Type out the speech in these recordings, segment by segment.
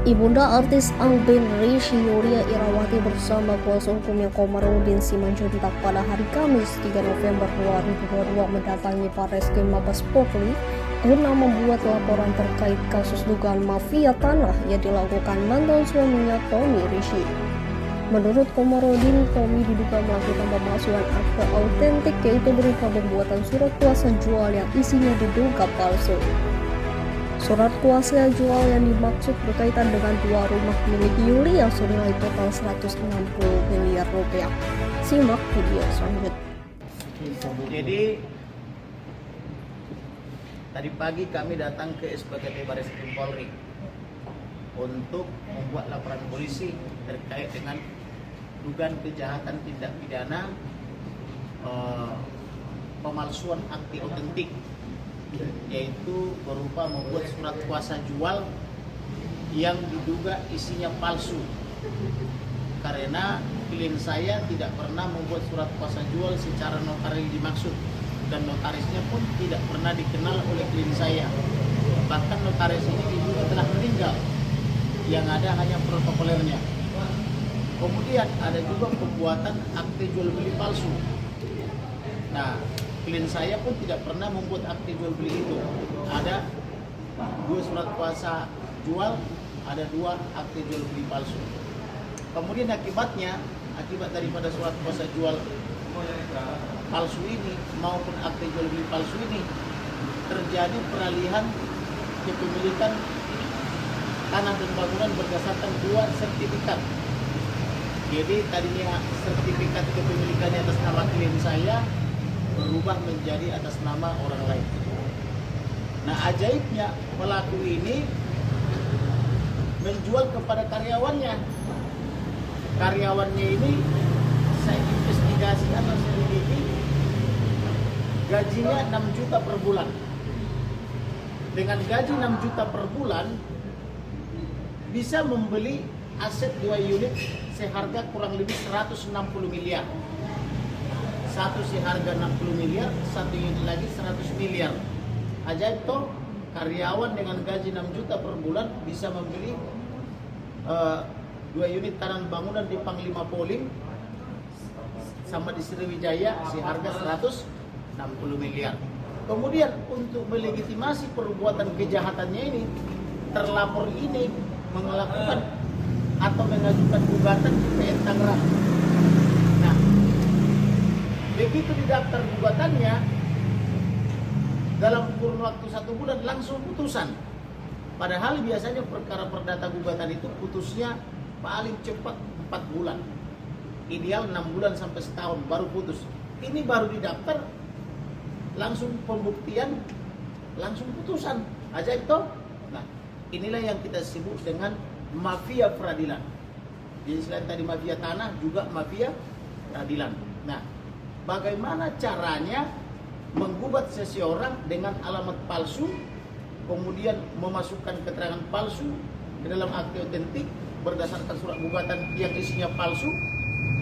Ibunda artis Angbin Rishi Yulia Irawati bersama kuasa hukumnya Komarudin Simanjuntak pada hari Kamis 3 November 2022 mendatangi Barreskrim Mabes Polri guna membuat laporan terkait kasus dugaan mafia tanah yang dilakukan mantan suaminya Tommy Rishi. Menurut Komarudin, Tommy diduga melakukan pemalsuan akte autentik yaitu berupa pembuatan surat kuasa jual yang isinya diduga palsu. Surat kuasa jual yang dimaksud berkaitan dengan dua rumah milik Yuli yang senilai total 160 miliar rupiah. Simak video selanjutnya. Jadi tadi pagi kami datang ke SPKT Barreskrim Polri untuk membuat laporan polisi terkait dengan dugaan kejahatan tindak pidana pemalsuan akte autentik, yaitu berupa membuat surat kuasa jual yang diduga isinya palsu, karena klien saya tidak pernah membuat surat kuasa jual secara notaris dimaksud, dan notarisnya pun tidak pernah dikenal oleh klien saya. Bahkan notaris ini diduga telah meninggal, yang ada hanya protokolernya. Kemudian ada juga pembuatan akte jual beli palsu. Nah, klien saya pun tidak pernah membuat akte jual beli itu. Ada dua surat kuasa jual, ada dua akte jual beli palsu. Kemudian akibat daripada surat kuasa jual palsu ini maupun akte jual beli palsu ini, terjadi peralihan kepemilikan tanah dan bangunan berdasarkan dua sertifikat. Jadi tadinya sertifikat kepemilikannya atas nama klien saya berubah menjadi atas nama orang lain. Nah, ajaibnya pelaku ini menjual kepada karyawannya. Karyawannya ini saya investigasi atau selidiki, gajinya 6 juta per bulan. Dengan gaji 6 juta per bulan bisa membeli aset 2 unit seharga kurang lebih 160 miliar. Satu seharga 60 miliar, satu unit lagi 100 miliar. Ajaib toh, karyawan dengan gaji 6 juta per bulan bisa membeli 2 unit tanah bangunan di Panglima Polim sama di Sriwijaya seharga 160 miliar. Kemudian untuk melegitimasi perbuatan kejahatannya ini, terlapor ini melakukan atau mengajukan gugatan di PN Tangerang. Nah, begitu didaftar gugatannya, dalam kurun waktu 1 bulan langsung putusan. Padahal biasanya perkara perdata gugatan itu putusnya paling cepat 4 bulan. Ideal 6 bulan sampai setahun baru putus. Ini baru didaftar, langsung pembuktian, langsung putusan. Ajaib toh? Nah, inilah yang kita sebut dengan mafia peradilan. Jadi selain tadi mafia tanah, juga mafia peradilan. Nah, bagaimana caranya menggugat seseorang dengan alamat palsu, kemudian memasukkan keterangan palsu ke dalam akte autentik berdasarkan surat gugatan yang isinya palsu,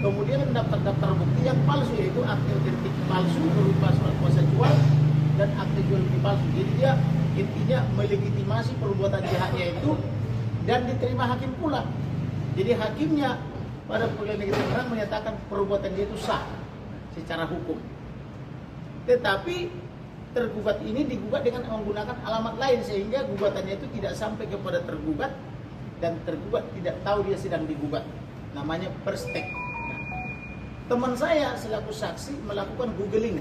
kemudian daftar-daftar bukti yang palsu, yaitu akte autentik palsu berupa surat kuasa jual dan akte jual beli palsu. Jadi dia intinya melegitimasi perbuatan jahatnya itu dan diterima hakim pula. Jadi hakimnya pada Pengadilan Negeri Tangerang menyatakan perbuatan dia itu sah secara hukum. Tetapi tergugat ini digugat dengan menggunakan alamat lain, sehingga gugatannya itu tidak sampai kepada tergugat dan tergugat tidak tahu dia sedang digugat. Namanya perstek. Nah, teman saya selaku saksi melakukan googling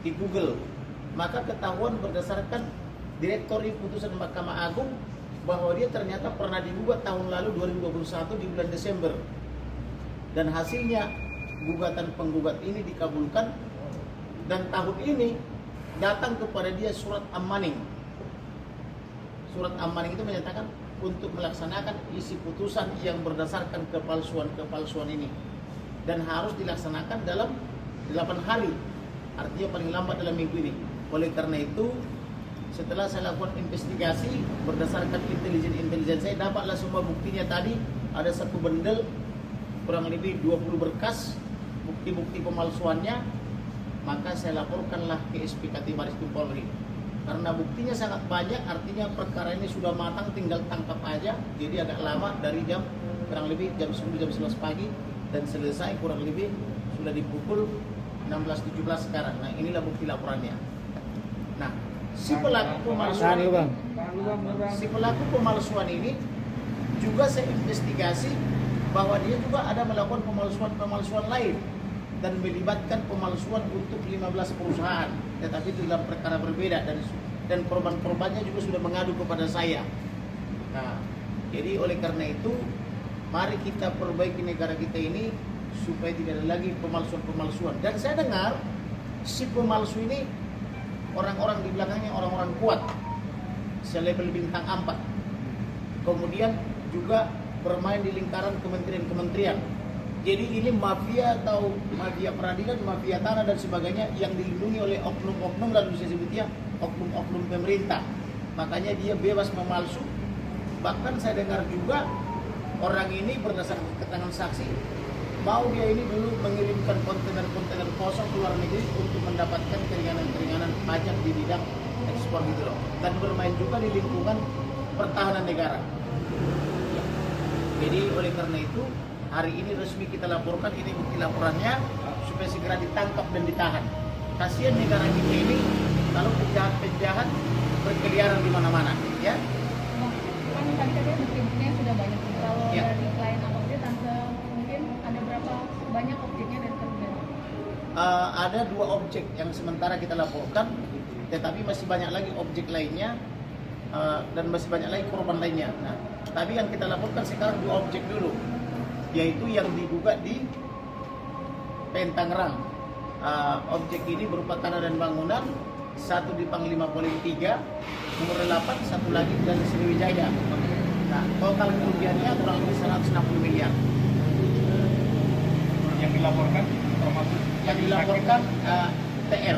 di Google, maka ketahuan berdasarkan direktori putusan Mahkamah Agung bahwa dia ternyata pernah digugat tahun lalu 2021 di bulan Desember, dan hasilnya gugatan penggugat ini dikabulkan, dan tahun ini datang kepada dia surat ammaning. Surat ammaning itu menyatakan untuk melaksanakan isi putusan yang berdasarkan kepalsuan ini, dan harus dilaksanakan dalam 8 hari, artinya paling lambat dalam minggu ini. Oleh karena itu, setelah saya lakukan investigasi berdasarkan intelijen saya, dapatlah semua buktinya tadi. Ada satu bendel kurang lebih 20 berkas bukti-bukti pemalsuannya. Maka saya laporkanlah ke SPKT Barreskrim Polri. karena buktinya sangat banyak, artinya perkara ini sudah matang, tinggal tangkap aja. Jadi agak lama, dari jam kurang lebih jam 10 jam 11 pagi, dan selesai kurang lebih sudah di pukul 16.17 sekarang. Nah, inilah bukti laporannya. Nah, si pelaku pemalsuan ini juga saya investigasi bahwa dia juga ada melakukan pemalsuan lain dan melibatkan pemalsuan untuk 15 perusahaan, tetapi itu dalam perkara berbeda, dan korban-korbannya juga sudah mengadu kepada saya. Nah, jadi oleh karena itu mari kita perbaiki negara kita ini supaya tidak ada lagi pemalsuan-pemalsuan. Dan saya dengar si pemalsu ini orang-orang di belakangnya orang-orang kuat, selebel bintang 4. Kemudian juga bermain di lingkaran kementerian-kementerian. Jadi ini mafia atau mafia peradilan, mafia tanah dan sebagainya yang dilindungi oleh oknum-oknum, dan bisa sebutnya oknum-oknum pemerintah. Makanya dia bebas memalsu. Bahkan saya dengar juga orang ini berdasarkan keterangan saksi, mau dia ini dulu mengirimkan kontainer-kontainer kosong ke luar negeri untuk mendapatkan keringanan-keringanan pajak di bidang ekspor gitu loh. Dan bermain juga di lingkungan pertahanan negara. Jadi oleh karena itu hari ini resmi kita laporkan, ini bukti laporannya, supaya segera ditangkap dan ditahan. Kasihan negara kita ini kalau penjahat-penjahat berkeliaran di mana-mana, ya. Kan tadi katanya bukti-buktinya sudah banyak. Kalau Ya. dari klien update, tante mungkin ada berapa banyak objeknya dan terlibat? Ada 2 objek yang sementara kita laporkan, tetapi masih banyak lagi objek lainnya, dan masih banyak lagi korban lainnya. Nah, tapi yang kita laporkan sekarang 2 objek dulu, yaitu yang digugat di Tangerang. Objek ini berupa tanah dan bangunan, satu di Panglima Polim 3, nomor 8, satu lagi dari Sriwijaya. Nah, total kerugiannya kurang lebih 160 miliar. Yang dilaporkan termasuk Yang dilaporkan TR.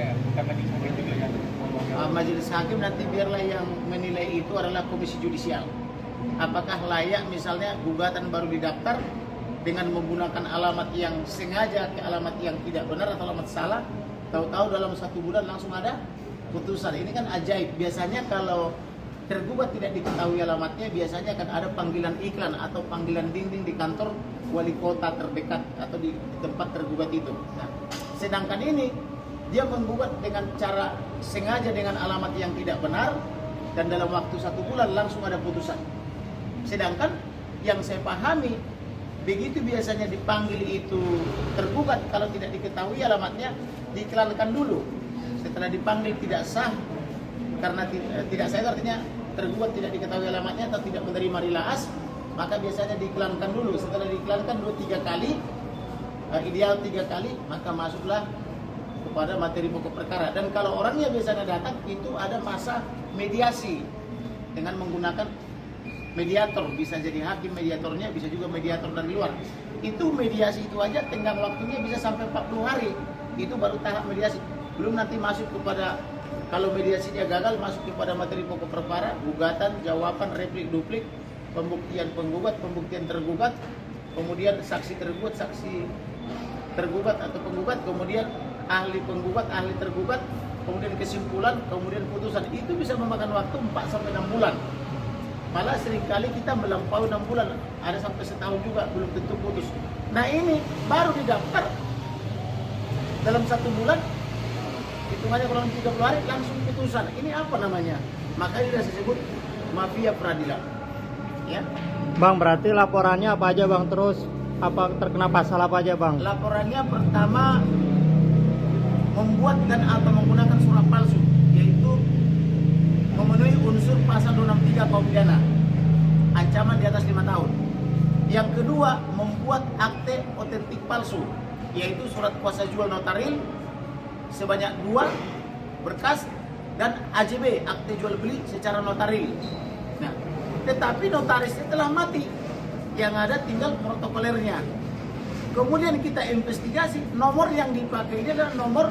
ya, bukan lagi seperti itu ya. Majelis hakim nanti biarlah yang menilai itu adalah komisi judisial. Apakah layak misalnya gugatan baru didaftar dengan menggunakan alamat yang sengaja ke alamat yang tidak benar atau alamat salah, tahu-tahu dalam 1 bulan langsung ada putusan. Ini kan ajaib. Biasanya kalau tergugat tidak diketahui alamatnya, biasanya akan ada panggilan iklan atau panggilan dinding di kantor wali kota terdekat atau di tempat tergugat itu. Nah, sedangkan ini dia menggugat dengan cara sengaja dengan alamat yang tidak benar, dan dalam waktu 1 bulan langsung ada putusan. Sedangkan yang saya pahami, begitu biasanya dipanggil itu tergugat, kalau tidak diketahui alamatnya diiklankan dulu. Setelah dipanggil tidak sah, karena tidak sah itu artinya tergugat tidak diketahui alamatnya atau tidak menerima rilaas, maka biasanya diiklankan dulu. Setelah diiklankan 2-3 kali, ideal 3 kali, maka masuklah kepada materi pokok perkara. Dan kalau orangnya biasanya datang, itu ada masa mediasi dengan menggunakan mediator. Bisa jadi hakim mediatornya, bisa juga mediator dari luar. Itu mediasi itu aja tenggang waktunya bisa sampai 40 hari. Itu baru tahap mediasi. Belum nanti masuk kepada, kalau mediasinya gagal, masuk kepada materi pokok perkara, gugatan, jawaban, replik, duplik, pembuktian penggugat, pembuktian tergugat, kemudian saksi tergugat, saksi tergugat atau penggugat, kemudian ahli penggugat, ahli tergugat, kemudian kesimpulan, kemudian putusan. Itu bisa memakan waktu 4-6 bulan. Malah seringkali kita melampaui 6 bulan, ada sampai setahun juga belum tentu putus. Nah ini baru didaftar dalam 1 bulan, hitungannya kurang 30 hari langsung putusan. Ini apa namanya? Makanya saya sebut mafia peradilan. Ya. Bang, berarti laporannya apa aja bang? Terus apa terkena pasal apa aja bang? Laporannya pertama membuat dan atau menggunakan surat palsu, yaitu memenuhi unsur pasal 263 KUH pidana, ancaman di atas 5 tahun. Yang kedua, membuat akte otentik palsu, yaitu surat kuasa jual notaril sebanyak 2 berkas dan AJB, akte jual beli secara notaril. Nah, tetapi notarisnya telah mati, yang ada tinggal protokolernya. Kemudian kita investigasi, nomor yang dipakai ini adalah nomor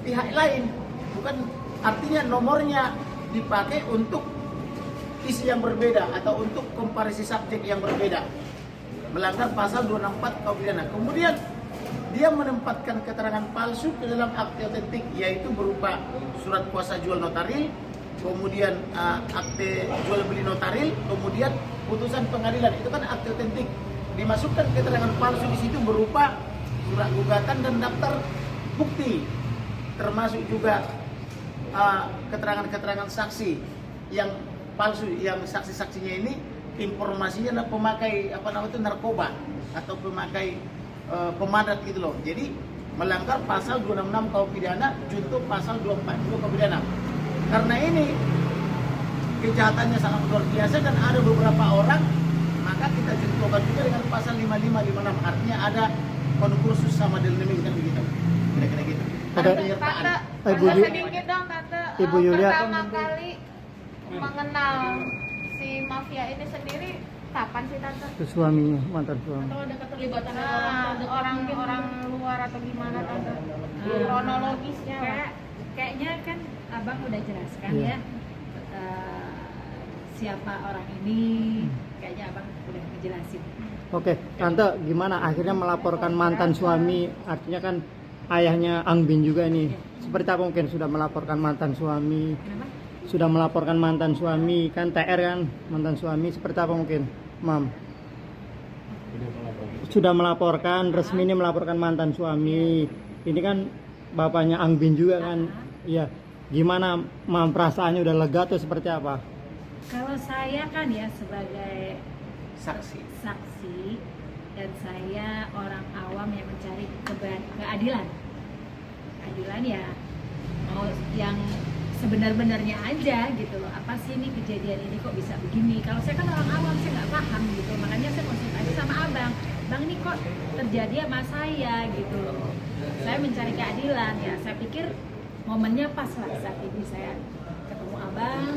pihak lain, bukan, artinya nomornya dipakai untuk isi yang berbeda atau untuk komparisi subjek yang berbeda, melanggar pasal 264 KUH pidana. Kemudian dia menempatkan keterangan palsu ke dalam akte otentik, yaitu berupa surat kuasa jual notaril, kemudian akte jual beli notaril, kemudian putusan pengadilan. Itu kan akte otentik. Dimasukkan keterangan palsu di situ berupa surat gugatan dan daftar bukti, termasuk juga keterangan-keterangan saksi yang palsu, yang saksi-saksinya ini informasinya adalah pemakai narkoba atau pemakai pemadat gitu loh. Jadi melanggar pasal 266 KUH pidana junto pasal 242 KUH pidana. Karena ini kejahatannya sangat luar biasa dan ada beberapa orang, maka kita juntokan juga dengan pasal 5556. Artinya ada konkursus sama deleneming kan begitu. Kira-kira gitu. Ada Tante, Ibu sedikit dong Tante. Ibu Yulia. Pertama kali mengenal si mafia ini sendiri kapan sih Tante? Itu suaminya, mantan suami. Atau ada keterlibatan orang luar atau gimana Tante? Kronologisnya lah. Kayaknya kan abang udah jelaskan Iya. ya siapa orang ini, kayaknya abang udah ngejelasin. Oke, Tante gimana akhirnya melaporkan mantan suami? Artinya kan ayahnya Angbin juga nih. Seperti apa mungkin sudah melaporkan mantan suami? Kenapa? Sudah melaporkan mantan suami, kan TR kan mantan suami, seperti apa mungkin, Mam? Sudah melaporkan, resmi ini melaporkan mantan suami. Ini kan bapaknya Angbin juga kan. Iya. Gimana Mam, perasaannya udah lega tuh seperti apa? Kalau saya kan ya sebagai Saksi. saksi dan saya orang awam yang mencari keadilan. Keadilan ya mau yang sebenar-benarnya aja gitu loh. Apa sih ini kejadian ini kok bisa begini? Kalau saya kan orang awam, saya nggak paham gitu. Makanya saya konsultasi sama abang. Bang, ini kok terjadi sama saya gitu loh. Saya mencari keadilan ya. Saya pikir momennya pas lah saat ini saya ketemu abang.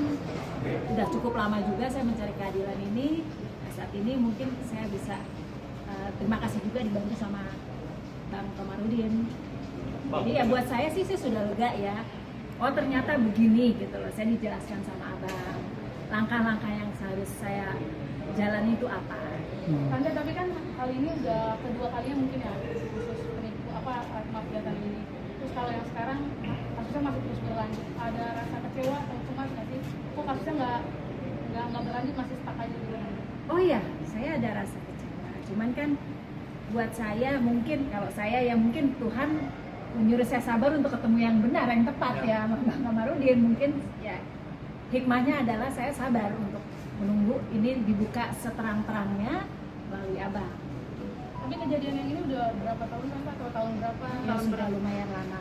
Udah cukup lama juga saya mencari keadilan ini. Nah, saat ini mungkin saya bisa terima kasih juga dibantu sama Bang Komarudin. Jadi ya buat saya sih sudah lega ya. Oh ternyata begini gitu loh. Saya dijelaskan sama abang. Langkah-langkah yang seharus saya jalani itu apa. Tante, tapi kan kali ini udah kedua kalinya mungkin ya khusus penipu mafia tadi ini. Terus kalau yang sekarang kasusnya masih terus berlanjut, ada rasa kecewa atau cemas nggak sih? Kok kasusnya nggak berlanjut, masih stuck aja gitu? Oh iya, saya ada rasa kecewa. Cuman kan buat saya mungkin kalau saya ya mungkin Tuhan menyuruh saya sabar untuk ketemu yang benar, yang tepat ya, Bang Komarudin. Mungkin ya hikmahnya adalah saya sabar untuk menunggu ini dibuka seterang-terangnya melalui abang. Tapi kejadian yang ini udah berapa tahun kan Pak? Atau tahun berapa? Ya Tahun sudah berapa? lumayan lama.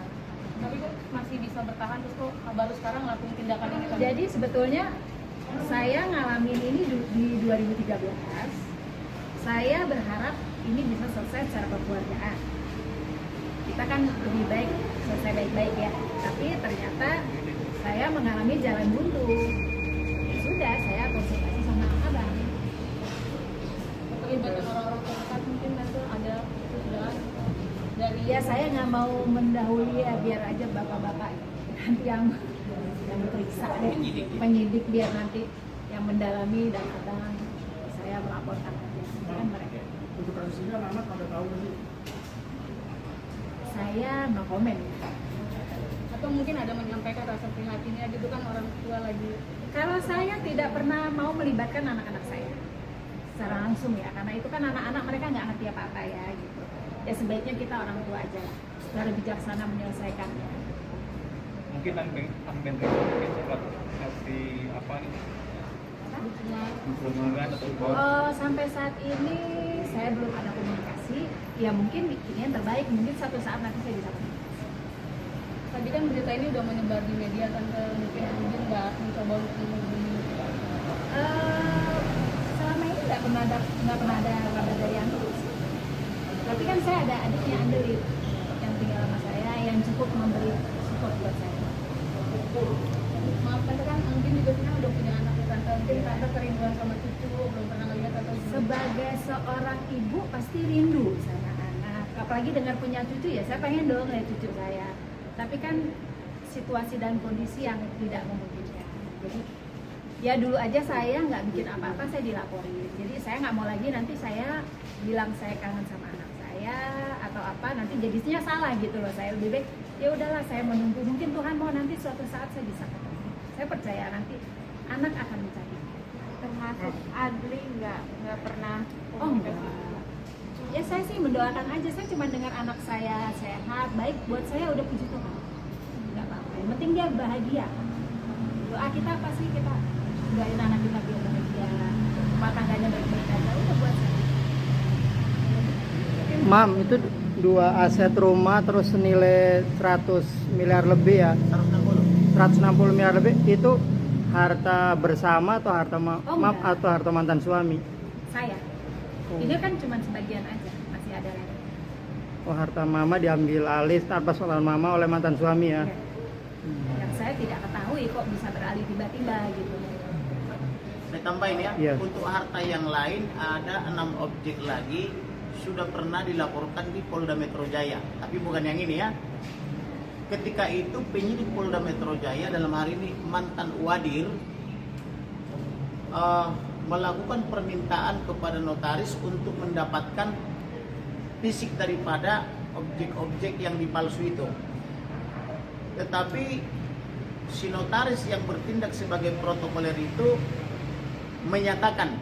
Tapi kok masih bisa bertahan, terus kok baru sekarang ngelakuin tindakan ini? Tante? Jadi sebetulnya saya ngalamin ini di 2013. Saya berharap ini bisa selesai secara kekeluargaan. Kita kan lebih baik selesai baik-baik ya. Tapi ternyata saya mengalami jalan buntu. Ya sudah, saya konsultasi sama abang. Keterlibatan orang-orang terdekat mungkin Tante ada kesudahan dari Ya saya nggak mau mendahului ya, biar aja bapak-bapak nanti yang periksa deh, penyidik biar nanti yang mendalami dan abang saya melaporkan aja kan mereka. Untuk kasus ini anak pada tahu sih. Saya no komen. atau mungkin ada menyampaikan rasa prihatinnya gitu kan, orang tua lagi. Kalau saya tidak pernah mau melibatkan anak-anak saya secara langsung ya, karena itu kan anak-anak mereka nggak ngerti apa-apa ya gitu. Ya sebaiknya kita orang tua aja lah, secara bijaksana menyelesaikannya. Mungkin Angbin mungkin sempat kasih apa nih? Dukungan atau Sampai saat ini saya belum ada komunikasi. Ya mungkin ini yang terbaik, mungkin satu saat nanti saya bisa komunikasi. Tadi kan berita ini udah menyebar di media, Tante mungkin nggak mencoba untuk menghubungi. Selama ini nggak pernah ada kabar dari Anggit. Tapi kan saya ada adiknya Angelit yang tinggal sama saya, yang cukup memberi support buat saya. Maaf Tante, kan mungkin juga sebenarnya udah punya anak ya Tante, mungkin Tante kerinduan sama cucu, belum pernah ngeliat atau gimana? Sebagai seorang ibu pasti rindu sama anak. Apalagi dengan punya cucu ya, saya pengen dong lihat cucu saya. Tapi kan situasi dan kondisi yang tidak memungkinkan. Jadi ya dulu aja saya nggak bikin apa-apa, saya dilaporin. Jadi saya nggak mau lagi nanti saya bilang saya kangen sama anak saya. saya atau apa nanti jadinya salah gitu loh. Saya lebih baik ya udahlah, saya menunggu, mungkin Tuhan mau nanti suatu saat saya bisa ketemu. Saya percaya nanti anak akan mencari. Termasuk Adli nggak pernah Oh enggak. Ya saya sih mendoakan aja, saya cuma dengar anak saya sehat, baik, buat saya udah puji Tuhan. Enggak apa-apa, yang penting dia bahagia. Doa kita apa sih, kita doain anak kita biar bahagia, rumah tangganya baik-baik aja, udah buat saya. Mam, itu 2 aset rumah terus senilai 100 miliar lebih ya, 160 miliar lebih, itu harta bersama atau harta Oh, maaf enggak. atau harta mantan suami? Saya. Ini kan cuma sebagian aja, masih ada lagi. Oh, harta mama diambil alih tanpa soal mama oleh mantan suami ya? Ya. Yang saya tidak ketahui kok bisa beralih tiba-tiba gitu. Saya tambahin ya, Iya. untuk harta yang lain ada 6 objek lagi sudah pernah dilaporkan di Polda Metro Jaya, tapi bukan yang ini ya. Ketika itu penyidik Polda Metro Jaya, dalam hari ini mantan Wadir, melakukan permintaan kepada notaris untuk mendapatkan fisik daripada objek-objek yang dipalsu itu. Tetapi si notaris yang bertindak sebagai protokoler itu menyatakan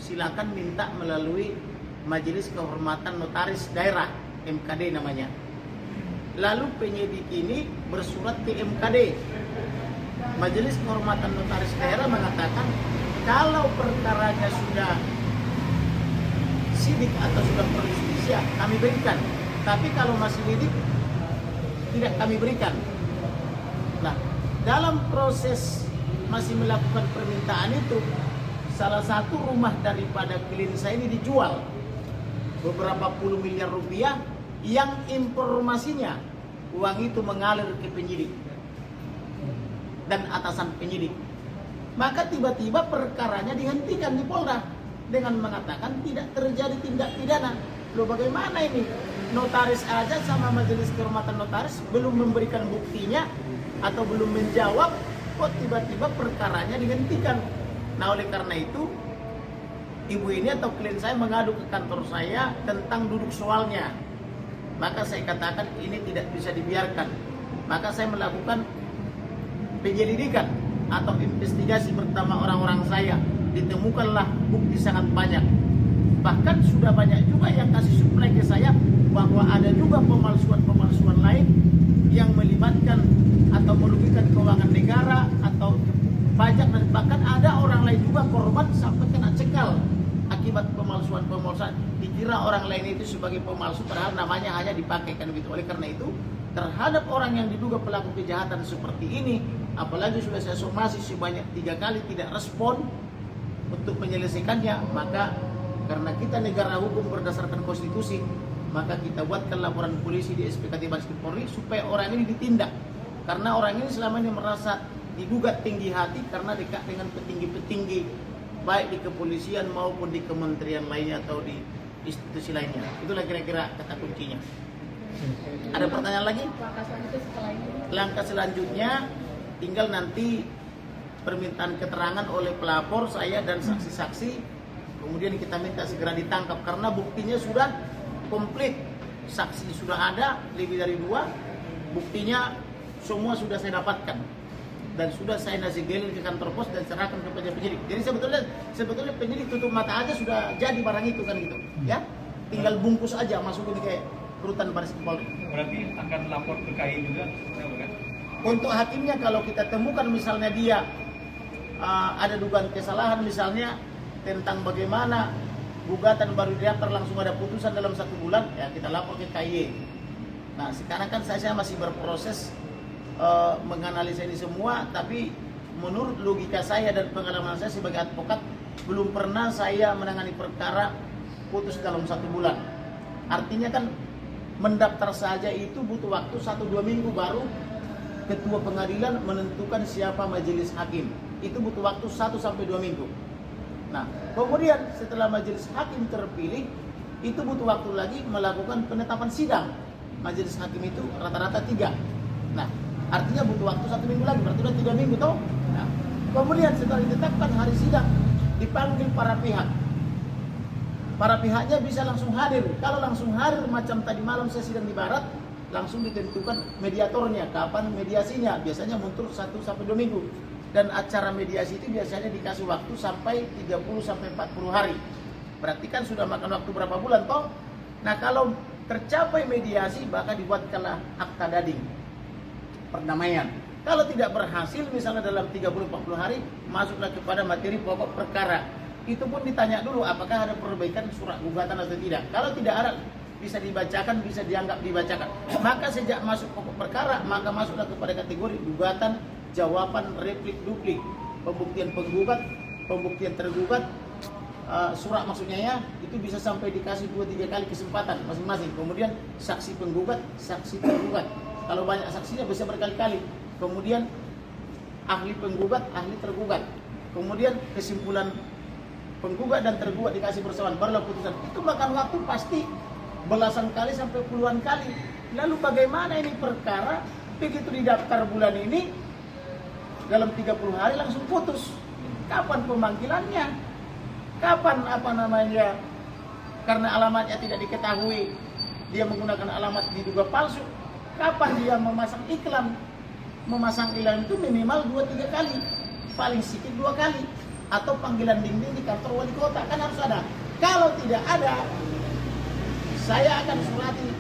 silakan minta melalui Majelis Kehormatan Notaris Daerah, MKD namanya. Lalu penyidik ini bersurat ke MKD. Majelis Kehormatan Notaris Daerah mengatakan kalau perkaranya sudah sidik atau sudah perselisihan kami berikan, tapi kalau masih lidik tidak kami berikan. Nah, dalam proses masih melakukan permintaan itu, salah satu rumah daripada klien saya ini dijual beberapa puluh miliar rupiah, yang informasinya uang itu mengalir ke penyidik dan atasan penyidik. Maka tiba-tiba perkaranya dihentikan di Polda dengan mengatakan tidak terjadi tindak pidana. Loh, bagaimana ini? Notaris aja sama Majelis Kehormatan Notaris belum memberikan buktinya atau belum menjawab, kok tiba-tiba perkaranya dihentikan. Nah, oleh karena itu ibu ini atau klien saya mengadu ke kantor saya tentang duduk soalnya. Maka saya katakan ini tidak bisa dibiarkan. Maka saya melakukan penyelidikan atau investigasi bersama orang-orang saya. Ditemukanlah bukti sangat banyak. Bahkan sudah banyak juga yang kasih suplai ke saya bahwa ada juga pemalsuan-pemalsuan lain yang melibatkan atau merugikan keuangan negara atau pajak, dan bahkan ada orang lain juga korban sampai kena cekal akibat pemalsuan-pemalsuan. Dikira orang lain itu sebagai pemalsu padahal namanya hanya dipakaikan gitu. Oleh karena itu terhadap orang yang diduga pelaku kejahatan seperti ini, apalagi sudah saya somasi sebanyak 3 kali tidak respon untuk menyelesaikannya, maka karena kita negara hukum berdasarkan konstitusi, maka kita buatkan laporan polisi di SPKT Baris Krim Polri supaya orang ini ditindak. Karena orang ini selama ini merasa diduga tinggi hati karena dekat dengan petinggi-petinggi baik di kepolisian maupun di kementerian lainnya atau di institusi lainnya. Itulah kira-kira kata kuncinya. Ada pertanyaan lagi? Langkah selanjutnya setelah ini. Langkah selanjutnya tinggal nanti permintaan keterangan oleh pelapor saya dan saksi-saksi, kemudian kita minta segera ditangkap karena buktinya sudah komplit. Saksi sudah ada lebih dari 2, buktinya semua sudah saya dapatkan dan sudah saya nasigelin ke kantor pos dan serahkan kepada penyidik. Jadi sebetulnya penyidik tutup mata aja sudah jadi barang itu kan gitu, ya. Tinggal bungkus aja masukin ke rutan Baris Krim Polri. Berarti akan lapor ke KAI juga, kan? Untuk hakimnya kalau kita temukan misalnya dia ada dugaan kesalahan misalnya tentang bagaimana gugatan baru didaftar langsung ada putusan dalam 1 bulan, ya kita lapor ke KAI. Nah, sekarang kan saya masih berproses menganalisa ini semua, tapi menurut logika saya dan pengalaman saya sebagai advokat, belum pernah saya menangani perkara putus dalam 1 bulan. Artinya kan mendaftar saja itu butuh waktu 1-2 minggu baru ketua pengadilan menentukan siapa majelis hakim. Itu butuh waktu 1-2 minggu. Nah, kemudian setelah majelis hakim terpilih, itu butuh waktu lagi melakukan penetapan sidang. Majelis hakim itu rata-rata 3. Nah, artinya butuh waktu 1 minggu lagi, berarti udah 3 minggu toh. Nah, kemudian setelah ditetapkan hari sidang, dipanggil para pihak. para pihaknya bisa langsung hadir. Kalau langsung hadir macam tadi malam saya sidang di Barat, langsung ditentukan mediatornya, kapan mediasinya. Biasanya mundur 1 sampai 2 minggu. Dan acara mediasi itu biasanya dikasih waktu sampai 30 sampai 40 hari. Berarti kan sudah makan waktu berapa bulan toh? Nah, kalau tercapai mediasi maka dibuatkanlah akta dading perdamaian. Kalau tidak berhasil misalnya dalam 30-40 hari, masuklah kepada materi pokok perkara. Itu pun ditanya dulu apakah ada perbaikan surat gugatan atau tidak. Kalau tidak ada, bisa dibacakan, bisa dianggap dibacakan. Maka sejak masuk pokok perkara, maka masuklah kepada kategori gugatan, jawaban, replik, duplik, pembuktian penggugat, pembuktian tergugat, surat maksudnya ya, itu bisa sampai dikasih 2-3 kali kesempatan masing-masing. Kemudian saksi penggugat, saksi tergugat. Kalau banyak saksinya bisa berkali-kali. Kemudian ahli penggugat, ahli tergugat. Kemudian kesimpulan penggugat dan tergugat dikasih bersamaan, barulah putusan. Itu makan waktu pasti belasan kali sampai puluhan kali. Lalu bagaimana ini perkara begitu didaftar bulan ini dalam 30 hari langsung putus? Kapan pemanggilannya? Kapan karena alamatnya tidak diketahui, dia menggunakan alamat diduga palsu. Kapan dia memasang iklan? Memasang iklan itu minimal 2-3 kali, paling sedikit 2 kali. Atau panggilan dinding di kantor wali kota, kan harus ada. Kalau tidak ada, saya akan surati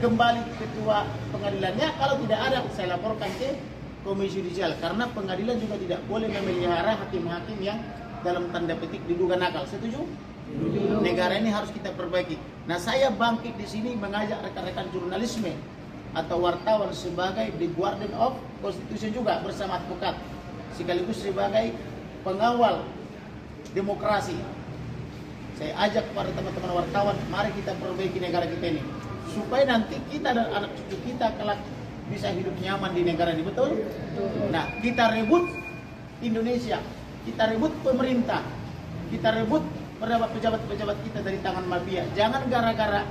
kembali ketua pengadilannya. Kalau tidak ada, saya laporkan ke Komisi Yudisial. Karena pengadilan juga tidak boleh memelihara hakim-hakim yang dalam tanda petik diduga nakal. Setuju? Negara ini harus kita perbaiki. Nah, saya bangkit di sini mengajak rekan-rekan jurnalisme atau wartawan sebagai the guardian of constitution juga bersama advokat, sekaligus sebagai pengawal demokrasi. Saya ajak kepada teman-teman wartawan, mari kita perbaiki negara kita ini supaya nanti kita dan anak cucu kita kelak bisa hidup nyaman di negara ini, betul? Nah, kita rebut Indonesia, kita rebut pemerintah, kita rebut pejabat-pejabat kita dari tangan mafia. Jangan gara-gara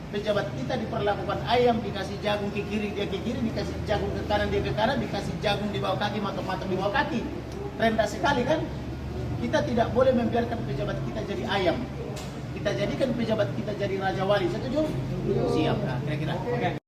pejabat kita diperlakukan ayam, dikasih jagung ke kiri, dia ke kiri, dikasih jagung ke kanan, dia ke kanan, dikasih jagung di bawah kaki, matok-matok di bawah kaki. Rendah sekali kan? Kita tidak boleh membiarkan pejabat kita jadi ayam. Kita jadikan pejabat kita jadi raja wali. Setuju? Siap. Nah, kira-kira.